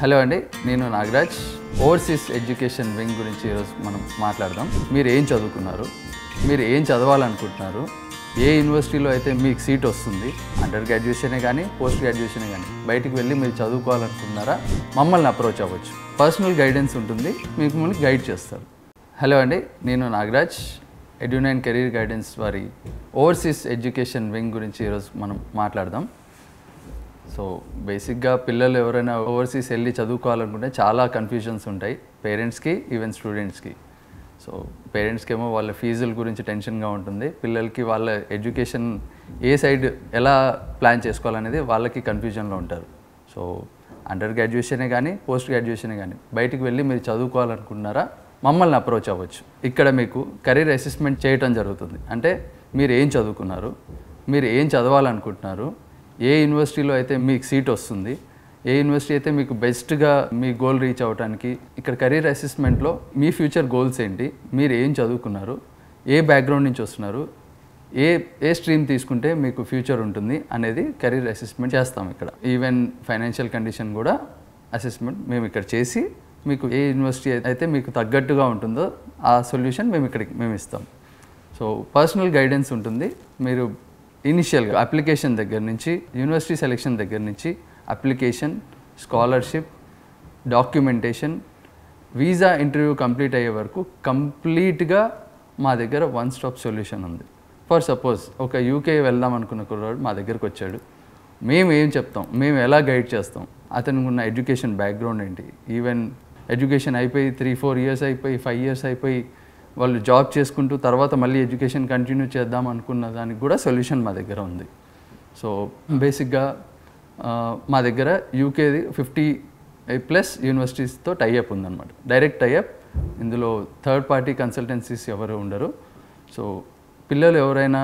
Hello అండి, నేను Nagaraj. Overseas education wing గురించి ఈరోజు మనం మాట్లాడదాం. మీరు ఏం చదువుకున్నారు, మీరు ఏం చదవాలనుకుంటున్నారు, ఏ యూనివర్సిటీలో అయితే మీకు సీట్ వస్తుంది, అండర్ గ్రాడ్యుయేషనే కానీ పోస్ట్ గ్రాడ్యుయేషనే కానీ బయటికి వెళ్ళి మీరు చదువుకోవాలనుకుంటున్నారా, మమ్మల్ని అప్రోచ్ అవ్వచ్చు. పర్సనల్ గైడెన్స్ ఉంటుంది, మీకు మిమ్మల్ని గైడ్ చేస్తారు. హలో అండి, నేను నాగరాజ్. ఎడ్యునైన్ కెరీర్ గైడెన్స్ వారి ఓవర్సీస్ ఎడ్యుకేషన్ వింగ్ గురించి ఈరోజు మనం మాట్లాడదాం. సో బేసిక్గా పిల్లలు ఎవరైనా ఓవర్సీస్ వెళ్ళి చదువుకోవాలనుకుంటే చాలా కన్ఫ్యూజన్స్ ఉంటాయి పేరెంట్స్కి, ఈవెన్ స్టూడెంట్స్కి. సో పేరెంట్స్కి ఏమో వాళ్ళ ఫీజుల గురించి టెన్షన్గా ఉంటుంది, పిల్లలకి వాళ్ళ ఎడ్యుకేషన్ ఏ సైడ్ ఎలా ప్లాన్ చేసుకోవాలనేది వాళ్ళకి కన్ఫ్యూజన్లో ఉంటారు. సో అండర్ గ్రాడ్యుయేషనే కానీ పోస్ట్ గ్రాడ్యుయేషనే కానీ బయటికి వెళ్ళి మీరు చదువుకోవాలనుకుంటున్నారా, మమ్మల్ని అప్రోచ్ అవ్వచ్చు. ఇక్కడ మీకు కెరీర్ అసెస్మెంట్ చేయటం జరుగుతుంది. అంటే మీరు ఏం చదువుకున్నారు, మీరు ఏం చదవాలనుకుంటున్నారు, ఏ యూనివర్సిటీలో అయితే మీకు సీట్ వస్తుంది, ఏ యూనివర్సిటీ అయితే మీకు బెస్ట్గా మీ గోల్ రీచ్ అవ్వడానికి. ఇక్కడ కెరీర్ అసెస్మెంట్లో మీ ఫ్యూచర్ గోల్స్ ఏంటి, మీరు ఏం చదువుకున్నారు, ఏ బ్యాక్గ్రౌండ్ నుంచి వస్తున్నారు, ఏ స్ట్రీమ్ తీసుకుంటే మీకు ఫ్యూచర్ ఉంటుంది అనేది కెరీర్ అసెస్మెంట్ చేస్తాం ఇక్కడ. ఈవెన్ ఫైనాన్షియల్ కండిషన్ కూడా అసెస్మెంట్ మేము ఇక్కడ చేసి మీకు ఏ యూనివర్సిటీ అయితే మీకు తగ్గట్టుగా ఉంటుందో ఆ సొల్యూషన్ మేము ఇస్తాం. సో పర్సనల్ గైడెన్స్ ఉంటుంది. మీరు ఇనిషియల్గా అప్లికేషన్ దగ్గర నుంచి, యూనివర్సిటీ సెలెక్షన్ దగ్గర నుంచి, application, scholarship, documentation, visa interview complete అయ్యే వరకు కంప్లీట్గా మా దగ్గర వన్ స్టాప్ సొల్యూషన్ ఉంది. ఫర్ సపోజ్ ఒక యూకే వెళ్దాం అనుకున్న కుర్రాడు మా దగ్గరకు వచ్చాడు, మేము ఏం చెప్తాం, మేము ఎలా గైడ్ చేస్తాం, అతనికి ఉన్న ఎడ్యుకేషన్ బ్యాక్గ్రౌండ్ ఏంటి, ఈవెన్ ఎడ్యుకేషన్ అయిపోయి 3-4 ఇయర్స్ అయిపోయి 5 ఇయర్స్ అయిపోయి వాళ్ళు జాబ్ చేసుకుంటూ తర్వాత మళ్ళీ ఎడ్యుకేషన్ కంటిన్యూ చేద్దాం అనుకున్న దానికి కూడా సొల్యూషన్ మా దగ్గర ఉంది. సో బేసిక్గా మా దగ్గర యూకేది 50+ యూనివర్సిటీస్తో టైఅప్ ఉందన్నమాట. Direct tie up. ఇందులో థర్డ్ పార్టీ కన్సల్టెన్సీస్ ఎవరు ఉండరు. సో పిల్లలు ఎవరైనా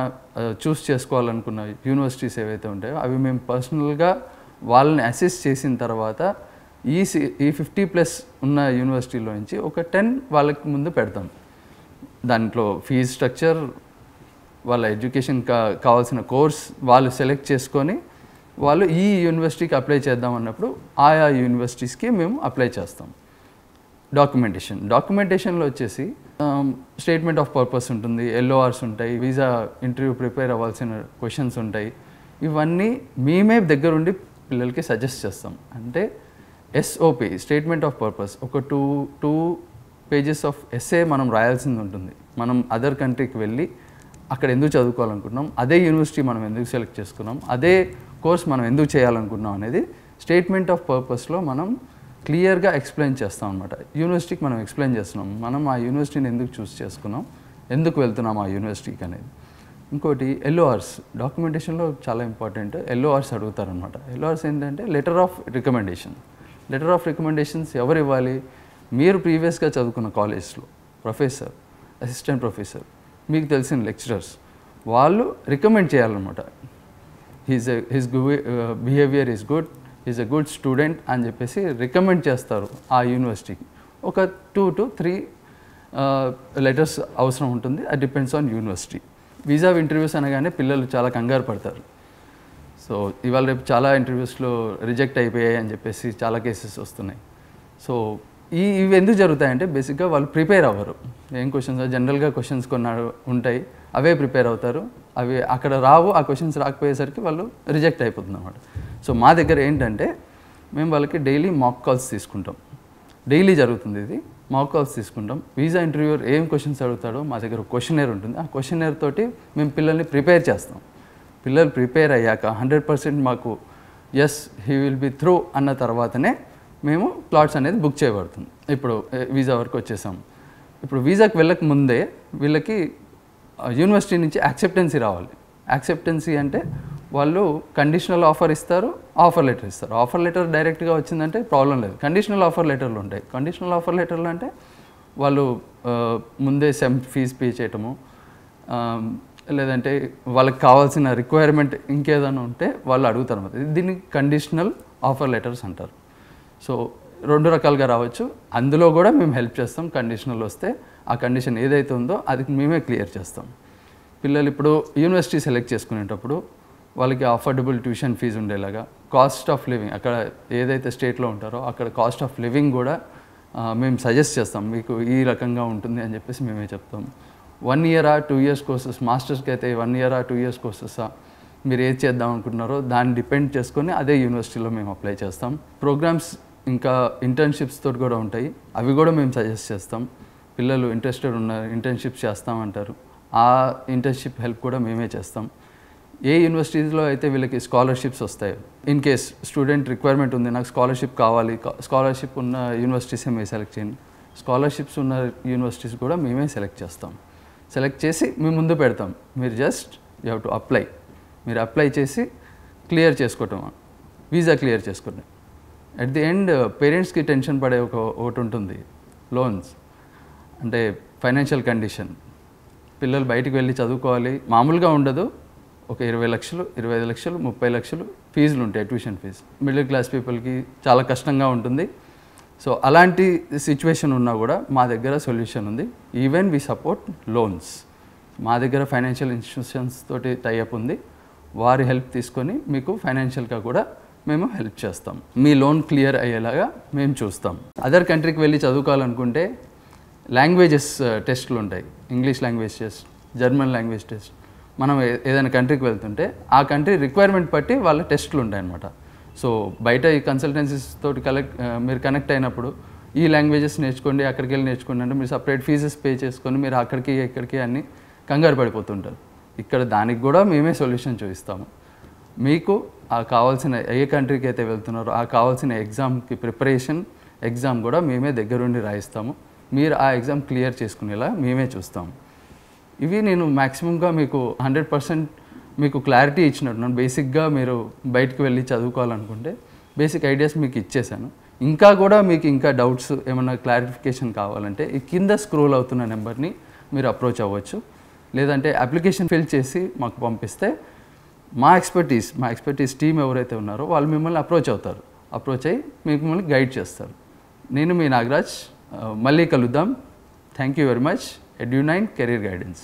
చూస్ చేసుకోవాలనుకున్న యూనివర్సిటీస్ ఏవైతే ఉంటాయో అవి మేము పర్సనల్గా వాళ్ళని అసెస్ చేసిన తర్వాత ఈ 50+ ఉన్న యూనివర్సిటీలో నుంచి ఒక 10 వాళ్ళకి ముందు పెడతాం. దాంట్లో ఫీజ్ స్ట్రక్చర్, వాళ్ళ ఎడ్యుకేషన్ కావాల్సిన కోర్స్ వాళ్ళు సెలెక్ట్ చేసుకొని వాళ్ళు ఈ యూనివర్సిటీకి అప్లై చేద్దాం అన్నప్పుడు ఆయా యూనివర్సిటీస్కి మేము అప్లై చేస్తాం. డాక్యుమెంటేషన్లో వచ్చేసి స్టేట్మెంట్ ఆఫ్ పర్పస్ ఉంటుంది, LORs ఉంటాయి, వీసా ఇంటర్వ్యూ ప్రిపేర్ అవ్వాల్సిన క్వశ్చన్స్ ఉంటాయి. ఇవన్నీ మేమే దగ్గరుండి పిల్లలకి సజెస్ట్ చేస్తాం. అంటే SOP, స్టేట్మెంట్ ఆఫ్ పర్పస్, ఒక 2 పేజెస్ ఆఫ్ ఎస్సే మనం రాయాల్సింది ఉంటుంది. మనం అదర్ కంట్రీకి వెళ్ళి అక్కడ ఎందుకు చదువుకోవాలనుకుంటున్నాం, అదే యూనివర్సిటీ మనం ఎందుకు సెలెక్ట్ చేసుకున్నాం, అదే కోర్స్ మనం ఎందుకు చేయాలనుకుంటున్నాం అనేది స్టేట్మెంట్ ఆఫ్ పర్పస్లో మనం క్లియర్గా ఎక్స్ప్లెయిన్ చేస్తాం అనమాట. యూనివర్సిటీకి మనం ఎక్స్ప్లెయిన్ చేస్తున్నాం, మనం ఆ యూనివర్సిటీని ఎందుకు చూస్ చేసుకున్నాం, ఎందుకు వెళ్తున్నాం ఆ యూనివర్సిటీకి అనేది. ఇంకోటి LORs, డాక్యుమెంటేషన్లో చాలా ఇంపార్టెంట్. LORs అడుగుతారనమాట. LORs ఏంటంటే లెటర్ ఆఫ్ రికమెండేషన్స్ ఎవరు ఇవ్వాలి, మీరు ప్రీవియస్గా చదువుకున్న కాలేజ్లో ప్రొఫెసర్, అసిస్టెంట్ ప్రొఫెసర్, మీకు తెలిసిన లెక్చరర్స్, వాళ్ళు రికమెండ్ చేయాలన్నమాట. His behaviour is good, is a good student అని చెప్పేసి రికమెండ్ చేస్తారు ఆ యూనివర్సిటీకి. ఒక 2 to 3 లెటర్స్ అవసరం ఉంటుంది. అది depends on university. Visa interviews అనగానే పిల్లలు చాలా కంగారు పడతారు. సో ఇవాళ రేపు చాలా ఇంటర్వ్యూస్లో రిజెక్ట్ అయిపోయాయి అని చెప్పేసి చాలా కేసెస్ వస్తున్నాయి. సో ఇవి ఎందుకు జరుగుతాయంటే బేసిక్గా వాళ్ళు ప్రిపేర్ అవ్వరు. ఏం క్వశ్చన్స్, జనరల్గా క్వశ్చన్స్ కొన్ని ఉంటాయి, అవే ప్రిపేర్ అవుతారు, అవి అక్కడ రావు, ఆ క్వశ్చన్స్ రాకపోయేసరికి వాళ్ళు రిజెక్ట్ అయిపోతుంది అన్నమాట. సో మా దగ్గర ఏంటంటే మేము వాళ్ళకి డైలీ మాక్ కాల్స్ తీసుకుంటాం. డైలీ జరుగుతుంది ఇది. మాక్ కాల్స్ తీసుకుంటాం. వీసా ఇంటర్వ్యూర్ ఏం క్వశ్చన్స్ అడుగుతాడో మా దగ్గర క్వశ్చనర్ ఉంటుంది. ఆ క్వశ్చనర్ తోటి మేము పిల్లల్ని ప్రిపేర్ చేస్తాం. పిల్లలు ప్రిపేర్ అయ్యాక 100% మాకు as he will be through అన్న తర్వాతనే మేము ప్లాట్స్ అనేది బుక్ చేయబడుతుంది. ఇప్పుడు వీసా వరకు వచ్చేసాం. ఇప్పుడు వీసాకి వెళ్ళక ముందే వీళ్ళకి యూనివర్సిటీ నుంచి యాక్సెప్టెన్సీ రావాలి. యాక్సెప్టెన్సీ అంటే వాళ్ళు కండిషనల్ ఆఫర్ ఇస్తారు, ఆఫర్ లెటర్ ఇస్తారు. ఆఫర్ లెటర్ డైరెక్ట్గా వచ్చిందంటే ప్రాబ్లం లేదు. కండిషనల్ ఆఫర్ లెటర్లు ఉంటాయి. కండిషనల్ ఆఫర్ లెటర్లు అంటే వాళ్ళు ముందే సెమ్ ఫీజు పే చేయటము, లేదంటే వాళ్ళకి కావాల్సిన రిక్వైర్మెంట్ ఇంకేదైనా ఉంటే వాళ్ళు అడుగుతారు అన్నమాట. దీన్ని కండిషనల్ ఆఫర్ లెటర్స్ అంటారు. సో 2 రకాలుగా రావచ్చు. అందులో కూడా మేము హెల్ప్ చేస్తాం. కండిషనల్ వస్తే ఆ కండిషన్ ఏదైతే ఉందో అది మేమే క్లియర్ చేస్తాం. పిల్లలు ఇప్పుడు యూనివర్సిటీ సెలెక్ట్ చేసుకునేటప్పుడు వాళ్ళకి అఫోర్డబుల్ ట్యూషన్ ఫీజు ఉండేలాగా, కాస్ట్ ఆఫ్ లివింగ్ అక్కడ ఏదైతే స్టేట్లో ఉంటారో అక్కడ కాస్ట్ ఆఫ్ లివింగ్ కూడా మేము సజెస్ట్ చేస్తాం, మీకు ఈ రకంగా ఉంటుంది అని చెప్పేసి మేమే చెప్తాం. 1 year 2 years కోర్సెస్, మాస్టర్స్కి అయితే 1 year 2 years కోర్సెసా, మీరు ఏది చేద్దాం అనుకుంటున్నారో దాన్ని డిపెండ్ చేసుకొని అదే యూనివర్సిటీలో మేము అప్లై చేస్తాం. ప్రోగ్రామ్స్ ఇంకా ఇంటర్న్షిప్స్ తోటి కూడా ఉంటాయి, అవి కూడా మేము సజెస్ట్ చేస్తాం. పిల్లలు ఇంట్రెస్టెడ్ ఉన్నారు, ఇంటర్న్షిప్స్ చేస్తామంటారు, ఆ ఇంటర్న్షిప్ హెల్ప్ కూడా మేమే చేస్తాం. ఏ యూనివర్సిటీస్లో అయితే వీళ్ళకి స్కాలర్షిప్స్ వస్తాయి, ఇన్ కేస్ స్టూడెంట్ రిక్వైర్మెంట్ ఉంది, నాకు స్కాలర్షిప్ కావాలి, స్కాలర్షిప్ ఉన్న యూనివర్సిటీసే మేము సెలెక్ట్ చేయండి, స్కాలర్షిప్స్ ఉన్న యూనివర్సిటీస్ కూడా మేమే సెలెక్ట్ చేస్తాం. సెలెక్ట్ చేసి మేము ముందు పెడతాం, మీరు just you have to apply. మీరు అప్లై చేసి క్లియర్ చేసుకోవటం, వీసా క్లియర్ చేసుకోవటం. అట్ ది ఎండ్ పేరెంట్స్కి టెన్షన్ పడే ఒకటి ఉంటుంది, లోన్స్ అంటే ఫైనాన్షియల్ కండిషన్. పిల్లలు బయటికి వెళ్ళి చదువుకోవాలి, మామూలుగా ఉండదు. ఒక 20 లక్షలు, 25 లక్షలు, 30 లక్షలు ఫీజులు ఉంటాయి, ట్యూషన్ ఫీజు. మిడిల్ క్లాస్ పీపుల్కి చాలా కష్టంగా ఉంటుంది. సో అలాంటి సిచ్యువేషన్ ఉన్నా కూడా మా దగ్గర సొల్యూషన్ ఉంది. Even we support loans. మా దగ్గర ఫైనాన్షియల్ ఇన్స్టిట్యూషన్స్ తోటి టైఅప్ ఉంది, వారి హెల్ప్ తీసుకొని మీకు ఫైనాన్షియల్గా కూడా మేము హెల్ప్ చేస్తాం. మీ లోన్ క్లియర్ అయ్యేలాగా మేము చూస్తాం. అదర్ కంట్రీకి వెళ్ళి చదువుకోవాలనుకుంటే లాంగ్వేజెస్ టెస్ట్లు ఉంటాయి, English language test, German language test. మనం ఏదైనా కంట్రీకి వెళ్తుంటే ఆ కంట్రీ రిక్వైర్మెంట్ బట్టి వాళ్ళ టెస్ట్లు ఉంటాయి అన్నమాట. సో బయట ఈ కన్సల్టెన్సీస్ తోటి మీరు కనెక్ట్ అయినప్పుడు ఈ లాంగ్వేజెస్ నేర్చుకోండి, అక్కడికి వెళ్ళి నేర్చుకోండి అంటే మీరు సపరేట్ ఫీజెస్ పే చేసుకొని మీరు అక్కడికి ఇక్కడికి అన్నీ కంగారు పడిపోతుంటారు. ఇక్కడ దానికి కూడా మేమే సొల్యూషన్ చూపిస్తాము. మీకు ఆ కావాల్సిన ఏ కంట్రీకి అయితే వెళ్తున్నారో ఆ కావాల్సిన ఎగ్జామ్కి ప్రిపరేషన్, ఎగ్జామ్ కూడా మేమే దగ్గరుండి రాయిస్తాము. మీరు ఆ ఎగ్జామ్ క్లియర్ చేసుకునేలా మేమే చూస్తాము. ఇవి నేను మ్యాక్సిమంగా మీకు 100% మీకు క్లారిటీ ఇచ్చినట్టున్నాను. బేసిక్గా మీరు బయటికి వెళ్ళి చదువుకోవాలనుకుంటే బేసిక్ ఐడియాస్ మీకు ఇచ్చేసాను. ఇంకా కూడా మీకు ఇంకా డౌట్స్ ఏమైనా క్లారిఫికేషన్ కావాలంటే ఈ కింద స్క్రోల్ అవుతున్న నెంబర్ని మీరు అప్రోచ్ అవ్వచ్చు. లేదంటే అప్లికేషన్ ఫిల్ చేసి మాకు పంపిస్తే మా ఎక్స్పర్టీస్ టీమ్ ఎవరైతే ఉన్నారో వాళ్ళు మిమ్మల్ని అప్రోచ్ అయ్యి మిమ్మల్ని గైడ్ చేస్తారు. నేను మీ నాగరాజ్, మళ్ళీ కలుద్దాం. Thank you very much. Edu9 Career Guidance.